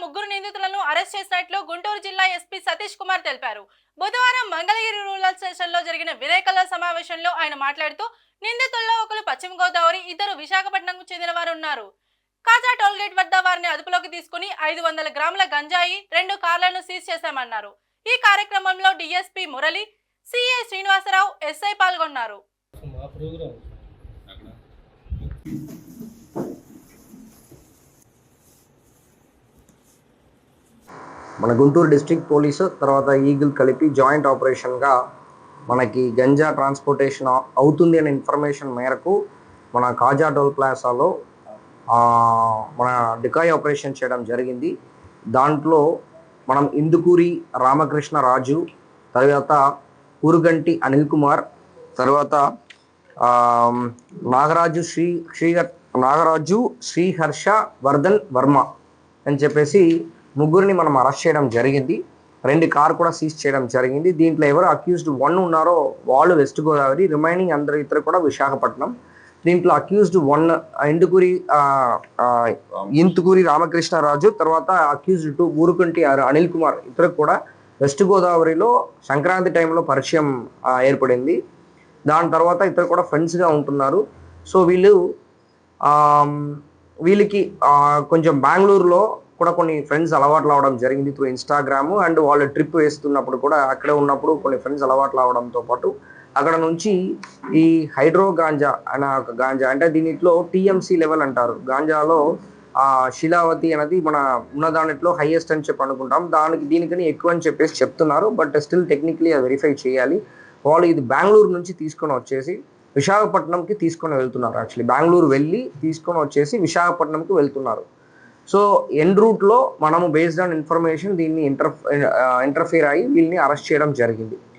ముగ్గురు నిందితులను అరెస్ట్ చేసినట్లు గుంటూరు జిల్లా ఎస్పీ సతీష్ కుమార్ తెలిపారు. బుధవారం మంగళగిరి రూరల్ స్టేషన్లో జరిగిన విలేకరుల సమావేశంలో ఆయన మాట్లాడుతూ నిందితుల్లో ఒకరు పశ్చిమ గోదావరి, ఇద్దరు విశాఖపట్నంకు చెందిన వారు ఉన్నారు. కాజా టోల్గేట్ వద్ద వారిని అదుపులోకి తీసుకుని 500 గ్రాముల గంజాయి, 2 కార్లను సీజ్ చేశామన్నారు. ఈ కార్యక్రమంలో DSP Murali, CI Srinivasarao, SI పాల్గొన్నారు. మన గుంటూరు డిస్ట్రిక్ట్ పోలీసు తర్వాత ఈగిల్ కలిపి జాయింట్ ఆపరేషన్గా మనకి గంజా ట్రాన్స్పోర్టేషన్ అవుతుంది అనే ఇన్ఫర్మేషన్ మేరకు మన కాజా టోల్ ప్లాజాలో మన డికాయ్ ఆపరేషన్ చేయడం జరిగింది. దాంట్లో మనం ఇందుకూరి రామకృష్ణ రాజు, తర్వాత కూరుగంటి అనిల్ కుమార్, తర్వాత నాగరాజు శ్రీహర్ష వర్ధన్ వర్మ అని చెప్పేసి ముగ్గురిని మనం అరెస్ట్ చేయడం జరిగింది. 2 కార్ కూడా సీజ్ చేయడం జరిగింది. దీంట్లో ఎవరు అక్యూజ్డ్ 1 ఉన్నారో వాళ్ళు వెస్ట్ గోదావరి, రిమైనింగ్ అందరు ఇద్దరు కూడా విశాఖపట్నం. దీంట్లో అక్యూజ్డ్ 1 ఇంతుకూరి రామకృష్ణరాజు, తర్వాత అక్యూజ్డ్ 2 ఊరుకుంటి అనిల్ కుమార్, ఇద్దరు కూడా వెస్ట్ గోదావరిలో సంక్రాంతి టైంలో పరిచయం ఏర్పడింది. దాని తర్వాత ఇద్దరు కూడా ఫ్రెండ్స్గా ఉంటున్నారు. సో వీళ్ళకి కొంచెం బెంగళూరులో కూడా కొన్ని ఫ్రెండ్స్ అలవాట్లు అవడం జరిగింది త్రూ ఇన్స్టాగ్రామ్. అండ్ వాళ్ళు ట్రిప్ వేస్తున్నప్పుడు కూడా అక్కడే ఉన్నప్పుడు కొన్ని ఫ్రెండ్స్ అలవాట్లు అవడంతో పాటు అక్కడ నుంచి ఈ హైడ్రో గాంజా అనే ఒక గాంజా, అంటే దీనిలో టీఎంసీ లెవెల్ అంటారు. గాంజాలో శిలావతి అనేది మన ఉన్నదానిలో హైయెస్ట్ అని చెప్పి అనుకుంటాం. దీనికని ఎక్కువ అని చెప్పేసి చెప్తున్నారు. బట్ స్టిల్ టెక్నికలీ అది వెరిఫై చేయాలి. వాళ్ళు ఇది బెంగళూరు నుంచి తీసుకొని వచ్చేసి విశాఖపట్నంకి తీసుకొని వెళ్తున్నారు. యాక్చువల్లీ బెంగళూరు వెళ్ళి తీసుకొని వచ్చేసి విశాఖపట్నంకి వెళ్తున్నారు. సో ఎన్ రూట్లో మనము బేస్డ్ ఆన్ ఇన్ఫర్మేషన్ దీన్ని ఇంటర్ఫియర్ అయ్యి వీళ్ళని అరెస్ట్ చేయడం జరిగింది.